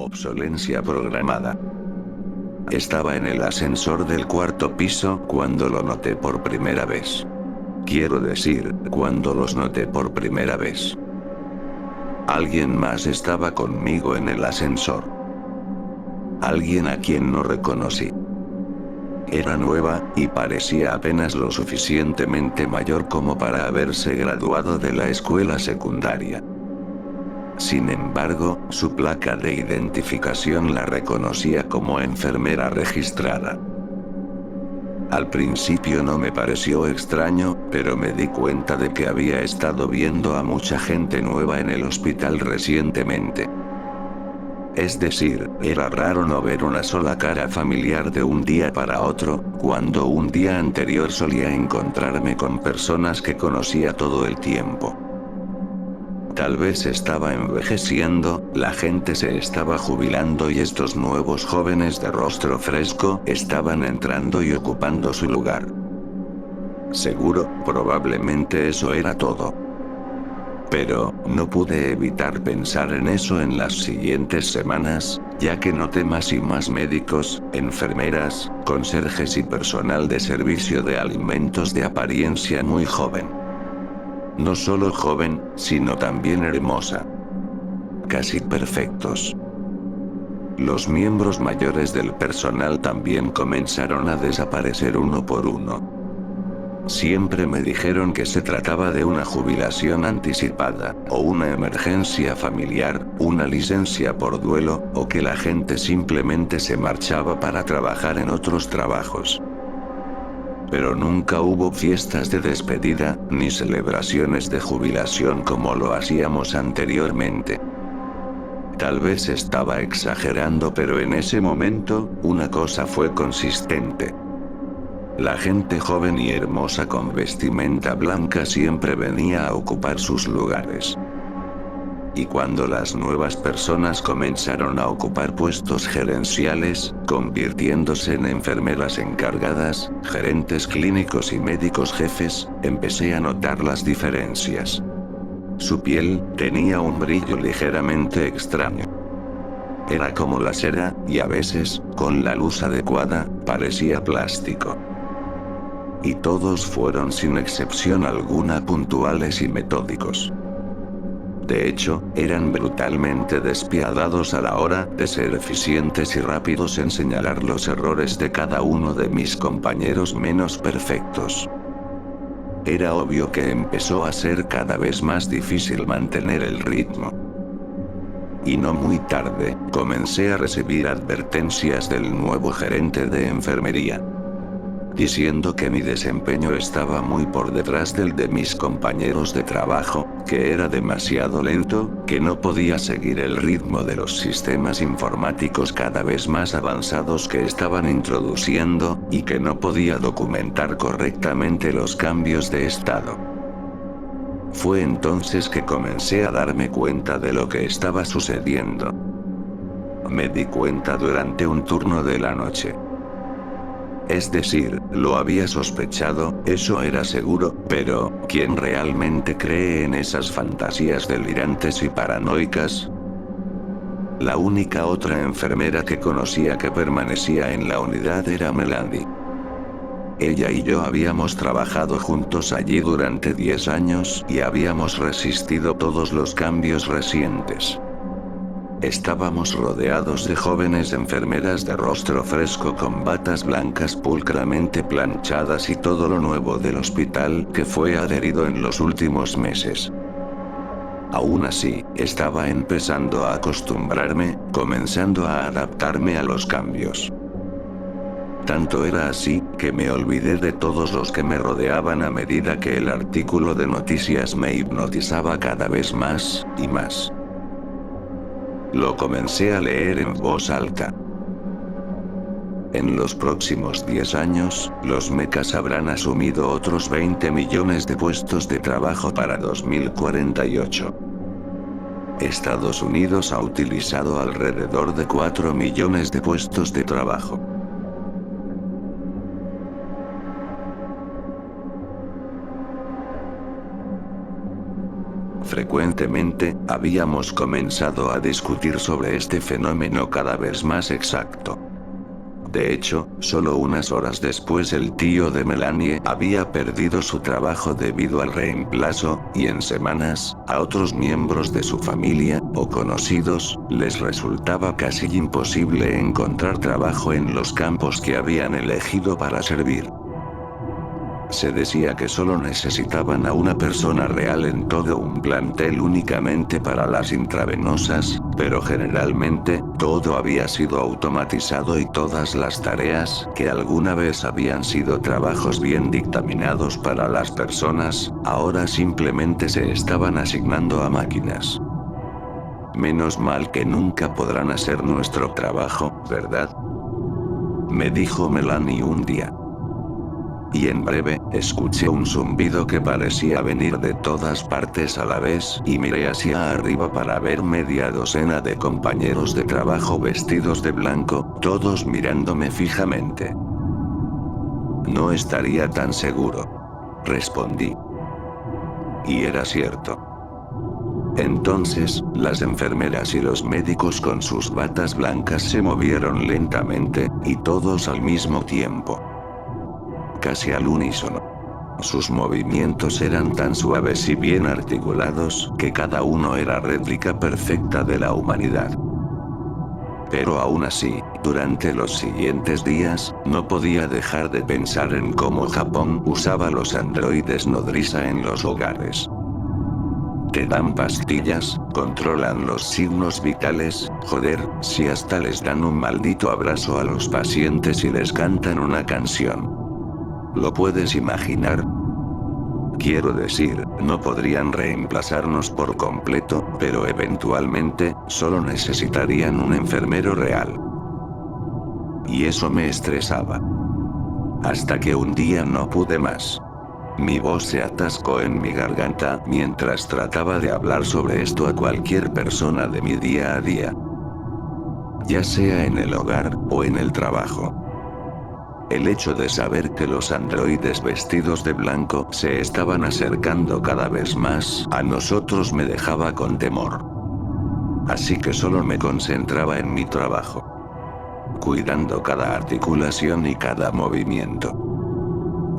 Obsolencia programada. Estaba en el ascensor del cuarto piso cuando lo noté por primera vez. Quiero decir, cuando los noté por primera vez. Alguien más estaba conmigo en el ascensor. Alguien a quien no reconocí. Era nueva, y parecía apenas lo suficientemente mayor como para haberse graduado de la escuela secundaria. Sin embargo, su placa de identificación la reconocía como enfermera registrada. Al principio no me pareció extraño, pero me di cuenta de que había estado viendo a mucha gente nueva en el hospital recientemente. Es decir, era raro no ver una sola cara familiar de un día para otro, cuando un día anterior solía encontrarme con personas que conocía todo el tiempo. Tal vez estaba envejeciendo, la gente se estaba jubilando y estos nuevos jóvenes de rostro fresco estaban entrando y ocupando su lugar. Seguro, probablemente eso era todo. Pero, no pude evitar pensar en eso en las siguientes semanas, ya que noté más y más médicos, enfermeras, conserjes y personal de servicio de alimentos de apariencia muy joven. No solo joven, sino también hermosa. Casi perfectos. Los miembros mayores del personal también comenzaron a desaparecer uno por uno. Siempre me dijeron que se trataba de una jubilación anticipada, o una emergencia familiar, una licencia por duelo, o que la gente simplemente se marchaba para trabajar en otros trabajos. Pero nunca hubo fiestas de despedida, ni celebraciones de jubilación como lo hacíamos anteriormente. Tal vez estaba exagerando, pero en ese momento, una cosa fue consistente. La gente joven y hermosa con vestimenta blanca siempre venía a ocupar sus lugares. Y cuando las nuevas personas comenzaron a ocupar puestos gerenciales, convirtiéndose en enfermeras encargadas, gerentes clínicos y médicos jefes, empecé a notar las diferencias. Su piel tenía un brillo ligeramente extraño. Era como la cera, y a veces, con la luz adecuada, parecía plástico. Y todos fueron sin excepción alguna puntuales y metódicos. De hecho, eran brutalmente despiadados a la hora de ser eficientes y rápidos en señalar los errores de cada uno de mis compañeros menos perfectos. Era obvio que empezó a ser cada vez más difícil mantener el ritmo. Y no muy tarde, comencé a recibir advertencias del nuevo gerente de enfermería, diciendo que mi desempeño estaba muy por detrás del de mis compañeros de trabajo, que era demasiado lento, que no podía seguir el ritmo de los sistemas informáticos cada vez más avanzados que estaban introduciendo, y que no podía documentar correctamente los cambios de estado. Fue entonces que comencé a darme cuenta de lo que estaba sucediendo. Me di cuenta durante un turno de la noche. Es decir, lo había sospechado, eso era seguro, pero, ¿quién realmente cree en esas fantasías delirantes y paranoicas? La única otra enfermera que conocía que permanecía en la unidad era Melanie. Ella y yo habíamos trabajado juntos allí durante 10 años y habíamos resistido todos los cambios recientes. Estábamos rodeados de jóvenes enfermeras de rostro fresco con batas blancas pulcramente planchadas y todo lo nuevo del hospital que fue adherido en los últimos meses. Aún así, estaba empezando a acostumbrarme, comenzando a adaptarme a los cambios. Tanto era así, que me olvidé de todos los que me rodeaban a medida que el artículo de noticias me hipnotizaba cada vez más, y más. Lo comencé a leer en voz alta. En los próximos 10 años, los mecas habrán asumido otros 20 millones de puestos de trabajo para 2048. Estados Unidos ha utilizado alrededor de 4 millones de puestos de trabajo. frecuentemente, habíamos comenzado a discutir sobre este fenómeno cada vez más exacto. De hecho, solo unas horas después el tío de Melanie había perdido su trabajo debido al reemplazo, y en semanas, a otros miembros de su familia, o conocidos, les resultaba casi imposible encontrar trabajo en los campos que habían elegido para servir. Se decía que solo necesitaban a una persona real en todo un plantel únicamente para las intravenosas, pero generalmente, todo había sido automatizado y todas las tareas que alguna vez habían sido trabajos bien dictaminados para las personas, ahora simplemente se estaban asignando a máquinas. Menos mal que nunca podrán hacer nuestro trabajo, ¿verdad? Me dijo Melanie un día. Y en breve, escuché un zumbido que parecía venir de todas partes a la vez y miré hacia arriba para ver media docena de compañeros de trabajo vestidos de blanco, todos mirándome fijamente. No estaría tan seguro, respondí. Y era cierto. Entonces, las enfermeras y los médicos con sus batas blancas se movieron lentamente, y todos al mismo tiempo. Casi al unísono. Sus movimientos eran tan suaves y bien articulados que cada uno era réplica perfecta de la humanidad. Pero aún así, durante los siguientes días, no podía dejar de pensar en cómo Japón usaba los androides nodriza en los hogares. Te dan pastillas, controlan los signos vitales, joder, si hasta les dan un maldito abrazo a los pacientes y les cantan una canción. ¿Lo puedes imaginar? Quiero decir, no podrían reemplazarnos por completo, pero eventualmente, solo necesitarían un enfermero real. Y eso me estresaba. Hasta que un día no pude más. Mi voz se atascó en mi garganta mientras trataba de hablar sobre esto a cualquier persona de mi día a día. Ya sea en el hogar, o en el trabajo. El hecho de saber que los androides vestidos de blanco se estaban acercando cada vez más a nosotros me dejaba con temor. Así que solo me concentraba en mi trabajo. Cuidando cada articulación y cada movimiento.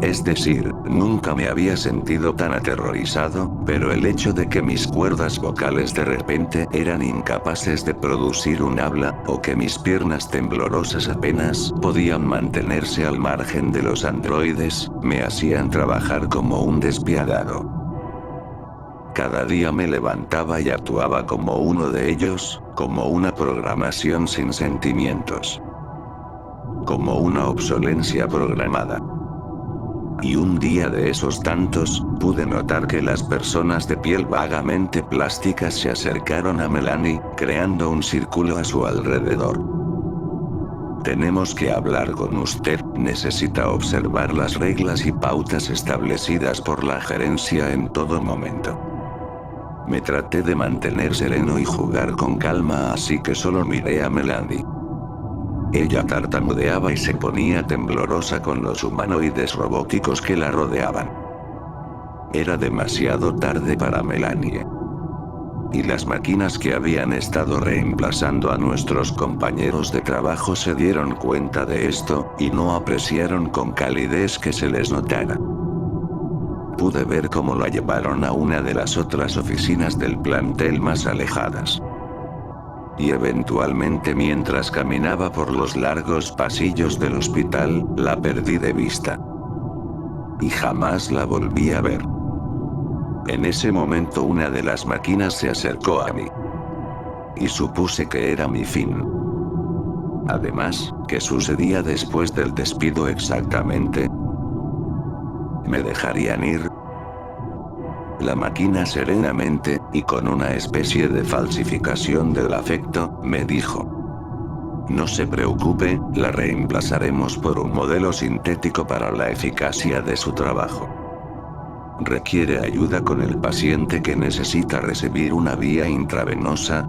Es decir, nunca me había sentido tan aterrorizado, pero el hecho de que mis cuerdas vocales de repente eran incapaces de producir un habla, o que mis piernas temblorosas apenas podían mantenerse al margen de los androides, me hacían trabajar como un despiadado. Cada día me levantaba y actuaba como uno de ellos, como una programación sin sentimientos. Como una obsolencia programada. Y un día de esos tantos, pude notar que las personas de piel vagamente plástica se acercaron a Melanie, creando un círculo a su alrededor. Tenemos que hablar con usted, necesita observar las reglas y pautas establecidas por la gerencia en todo momento. Me traté de mantener sereno y jugar con calma, así que solo miré a Melanie. Ella tartamudeaba y se ponía temblorosa con los humanoides robóticos que la rodeaban. Era demasiado tarde para Melanie. Y las máquinas que habían estado reemplazando a nuestros compañeros de trabajo se dieron cuenta de esto, y no apreciaron con calidez que se les notara. Pude ver cómo la llevaron a una de las otras oficinas del plantel más alejadas. Y eventualmente mientras caminaba por los largos pasillos del hospital, la perdí de vista. Y jamás la volví a ver. En ese momento una de las máquinas se acercó a mí. Y supuse que era mi fin. Además, ¿qué sucedía después del despido exactamente? ¿Me dejarían ir? La máquina serenamente, y con una especie de falsificación del afecto, me dijo. No se preocupe, la reemplazaremos por un modelo sintético para la eficacia de su trabajo. Requiere ayuda con el paciente que necesita recibir una vía intravenosa,